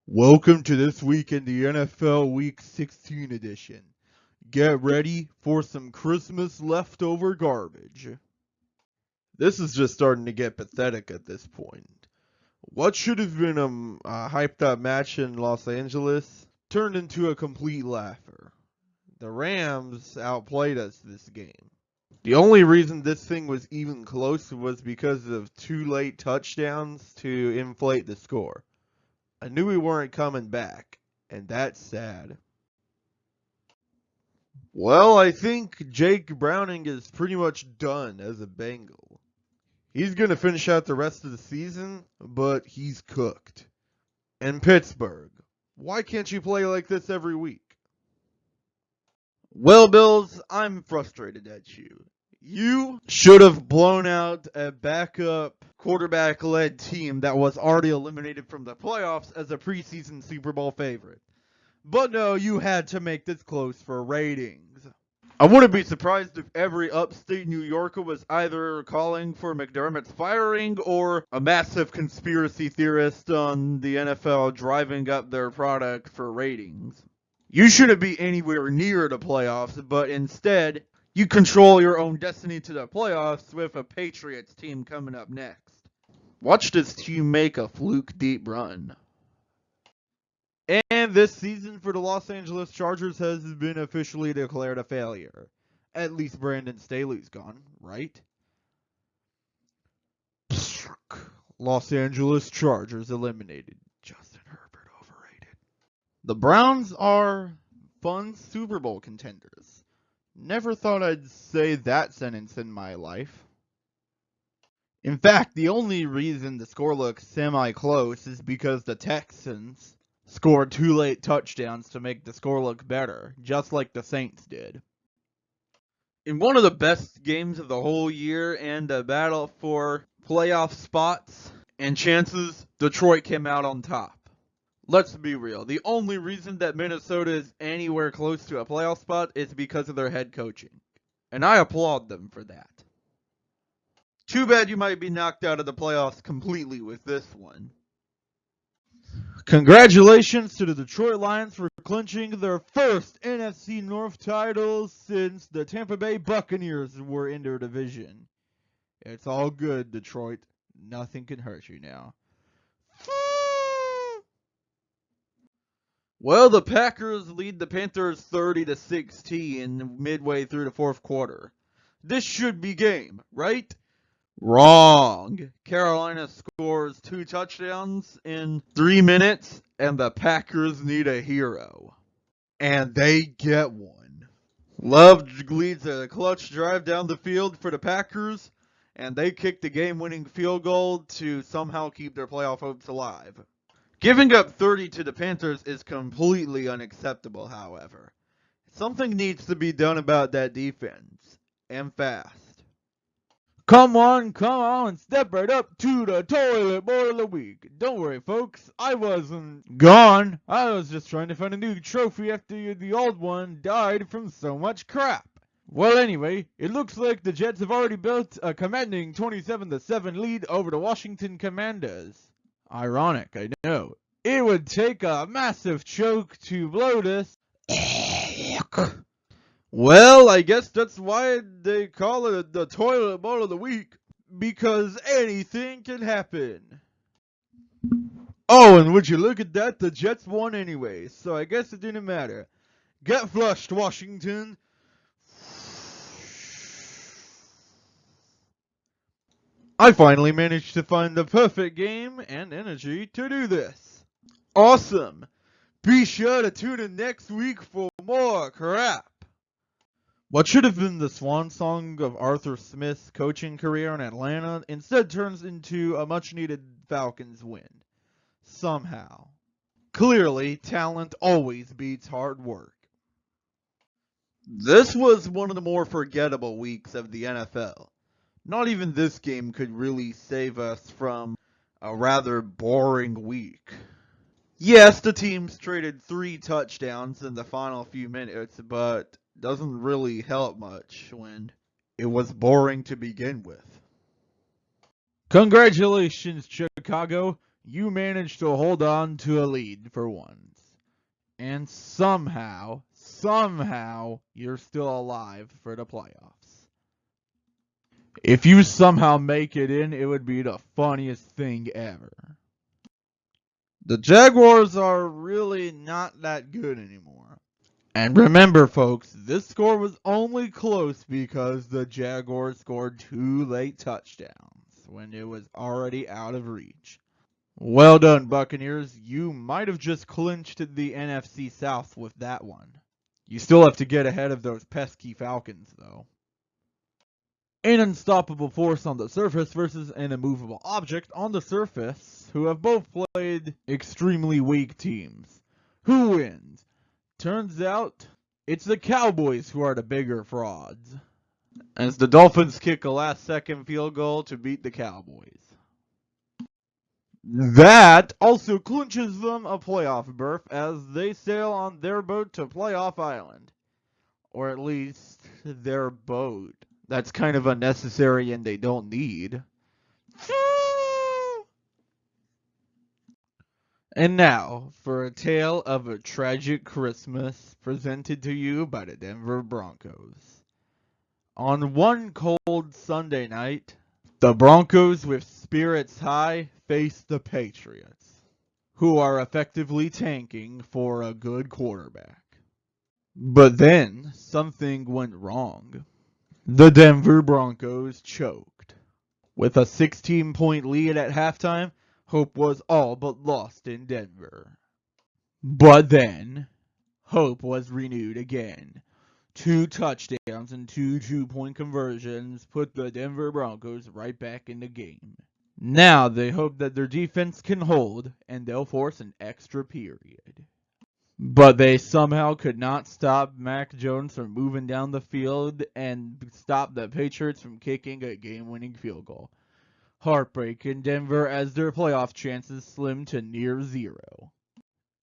Welcome to This Week in the NFL Week 16 edition. Get ready for some Christmas leftover garbage. This is just starting to get pathetic at this point. What should have been a hyped up match in Los Angeles turned into a complete laugher. The Rams outplayed us this game. The only reason this thing was even close was because of two late touchdowns to inflate the score. I knew we weren't coming back, and that's sad. Well, I think Jake Browning is pretty much done as a Bengal. He's going to finish out the rest of the season, but he's cooked. And Pittsburgh, why can't you play like this every week? Well, Bills, I'm frustrated at you. You should have blown out a backup quarterback-led team that was already eliminated from the playoffs as a preseason Super Bowl favorite. But no, you had to make this close for ratings. I wouldn't be surprised if every upstate New Yorker was either calling for McDermott's firing or a massive conspiracy theorist on the NFL driving up their product for ratings. You shouldn't be anywhere near the playoffs, but instead, you control your own destiny to the playoffs with a Patriots team coming up next. Watch this team make a fluke deep run. And this season for the Los Angeles Chargers has been officially declared a failure. At least Brandon Staley's gone, right? Los Angeles Chargers eliminated. Justin Herbert overrated. The Browns are fun Super Bowl contenders. Never thought I'd say that sentence in my life. In fact, the only reason the score looks semi-close is because the Texans scored two late touchdowns to make the score look better, just like the Saints did. In one of the best games of the whole year and a battle for playoff spots and chances, Detroit came out on top. Let's be real. The only reason that Minnesota is anywhere close to a playoff spot is because of their head coaching. And I applaud them for that. Too bad you might be knocked out of the playoffs completely with this one. Congratulations to the Detroit Lions for clinching their first NFC North title since the Tampa Bay Buccaneers were in their division. It's all good, Detroit. Nothing can hurt you now. Well, the Packers lead the Panthers 30-16 midway through the fourth quarter. This should be game, right? Wrong. Carolina scores 2 touchdowns in 3 minutes, and the Packers need a hero. And they get one. Love leads a clutch drive down the field for the Packers, and they kick the game-winning field goal to somehow keep their playoff hopes alive. Giving up 30 to the Panthers is completely unacceptable, however. Something needs to be done about that defense, and fast. Come on, step right up to the toilet bowl of the week. Don't worry, folks, I wasn't gone. I was just trying to find a new trophy after the old one died from so much crap. Well, anyway, it looks like the Jets have already built a commanding 27-7 lead over the Washington Commanders. Ironic, I know. It would take a massive choke to blow this. Well, I guess that's why they call it the toilet bowl of the week. Because anything can happen. Oh, and would you look at that? The Jets won anyway, so I guess it didn't matter. Get flushed, Washington. I finally managed to find the perfect game and energy to do this. Awesome. Be sure to tune in next week for more crap. What should have been the swan song of Arthur Smith's coaching career in Atlanta instead turns into a much-needed Falcons win. Somehow. Clearly, talent always beats hard work. This was one of the more forgettable weeks of the NFL. Not even this game could really save us from a rather boring week. Yes, the teams traded 3 touchdowns in the final few minutes, but doesn't really help much when it was boring to begin with. Congratulations, Chicago. you managed to hold on to a lead for once. And somehow, you're still alive for the playoffs. If you somehow make it in, it would be the funniest thing ever. The Jaguars are really not that good anymore. And remember, folks, this score was only close because the Jaguars scored 2 late touchdowns when it was already out of reach. Well done, Buccaneers. You might have just clinched the NFC South with that one. You still have to get ahead of those pesky Falcons, though. An unstoppable force on the surface versus an immovable object on the surface, who have both played extremely weak teams. Who wins? Turns out, it's the Cowboys who are the bigger frauds, as the Dolphins kick a last-second field goal to beat the Cowboys. That also clinches them a playoff berth as they sail on their boat to Playoff Island. Or at least, their boat. That's kind of unnecessary and they don't need. And now, for a tale of a tragic Christmas presented to you by the Denver Broncos. On one cold Sunday night, the Broncos with spirits high face the Patriots, who are effectively tanking for a good quarterback. But then, something went wrong. The Denver Broncos choked. With a 16-point lead at halftime, hope was all but lost in Denver. But then, hope was renewed again. 2 touchdowns and 2 two-point conversions put the Denver Broncos right back in the game. Now they hope that their defense can hold, and they'll force an extra period. But they somehow could not stop Mac Jones from moving down the field and stop the Patriots from kicking a game-winning field goal. Heartbreak in Denver as their playoff chances slim to near zero.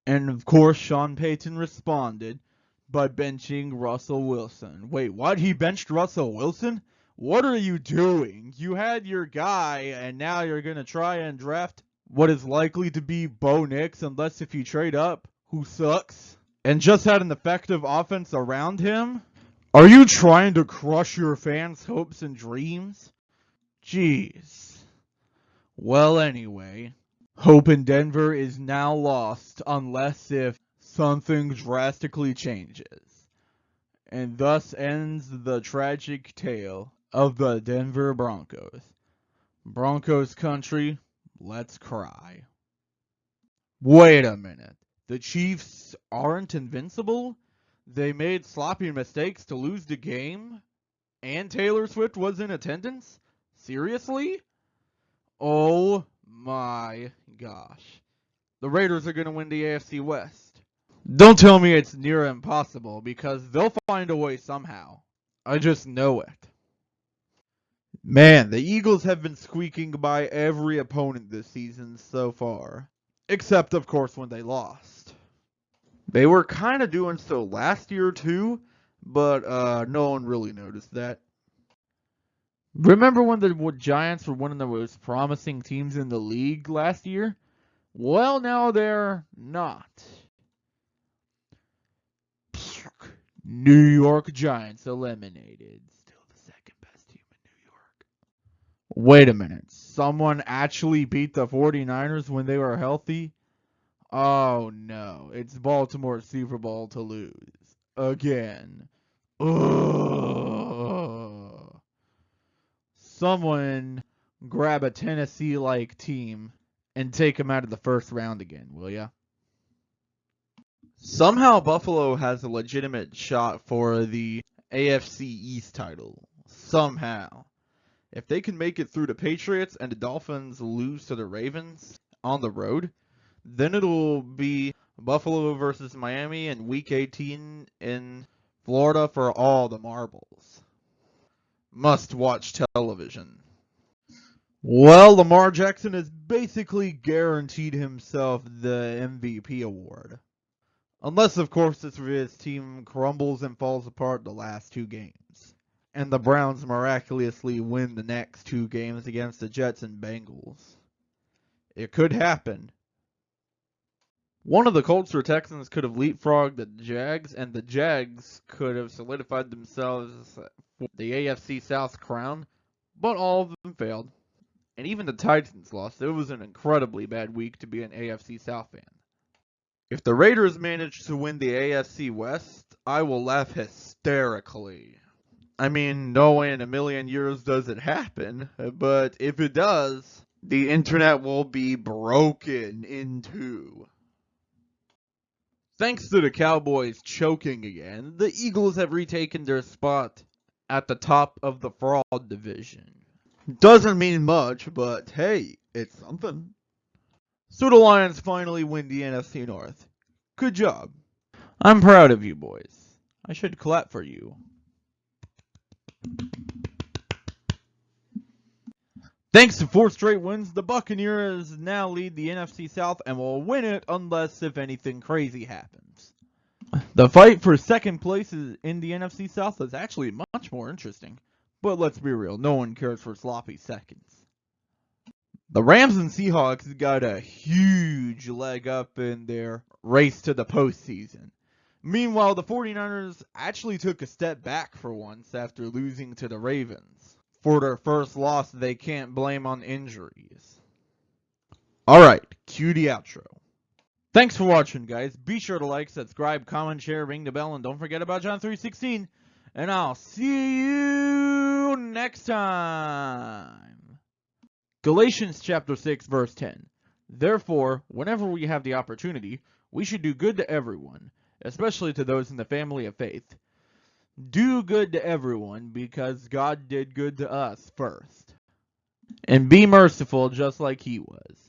And of course, Sean Payton responded by benching Russell Wilson. Wait, what? He benched Russell Wilson? What are you doing? You had your guy, and now you're going to try and draft what is likely to be Bo Nix, unless if you trade up, who sucks, and just had an effective offense around him? Are you trying to crush your fans' hopes and dreams? Jeez. Well, anyway, hope in Denver is now lost unless if something drastically changes. And thus ends the tragic tale of the Denver Broncos. Broncos country, let's cry. Wait a minute. The Chiefs aren't invincible? They made sloppy mistakes to lose the game? And Taylor Swift was in attendance? Seriously? Oh my gosh. The Raiders are going to win the AFC West. Don't tell me it's near impossible, because they'll find a way somehow. I just know it. Man, the Eagles have been squeaking by every opponent this season so far. Except, of course, when they lost. They were kind of doing so last year, too, but no one really noticed that. Remember when the Giants were one of the most promising teams in the league last year? Well, now they're not. New York Giants eliminated. Still the second best team in New York. Wait a minute. Someone actually beat the 49ers when they were healthy? Oh no. It's Baltimore's Super Bowl to lose. Again. Ugh. Someone grab a Tennessee-like team and take them out of the first round again, will ya? Somehow Buffalo has a legitimate shot for the AFC East title. Somehow. If they can make it through the Patriots and the Dolphins lose to the Ravens on the road, then it'll be Buffalo versus Miami in Week 18 in Florida for all the marbles. Must-watch television. Well, Lamar Jackson has basically guaranteed himself the MVP award. Unless, of course, his team crumbles and falls apart the last 2 games. And the Browns miraculously win the next 2 games against the Jets and Bengals. It could happen. One of the Colts or Texans could have leapfrogged the Jags, and the Jags could have solidified themselves for the AFC South crown, but all of them failed. And even the Titans lost. It was an incredibly bad week to be an AFC South fan. If the Raiders manage to win the AFC West, I will laugh hysterically. I mean, no way in a million years does it happen, but if it does, the internet will be broken in two. Thanks to the Cowboys choking again, the Eagles have retaken their spot at the top of the fraud division. Doesn't mean much, but hey, it's something. So the Lions finally win the NFC North. Good job. I'm proud of you boys. I should clap for you. Thanks to 4 straight wins, the Buccaneers now lead the NFC South and will win it unless if anything crazy happens. The fight for second place in the NFC South is actually much more interesting. But let's be real, no one cares for sloppy seconds. The Rams and Seahawks got a huge leg up in their race to the postseason. Meanwhile, the 49ers actually took a step back for once after losing to the Ravens. For their first loss, they can't blame on injuries. Alright, cue the outro. Thanks for watching, guys. Be sure to like, subscribe, comment, share, ring the bell, and don't forget about John 3:16. And I'll see you next time. Galatians chapter 6, verse 10. Therefore, whenever we have the opportunity, we should do good to everyone, especially to those in the family of faith. Do good to everyone because God did good to us first. And be merciful just like He was.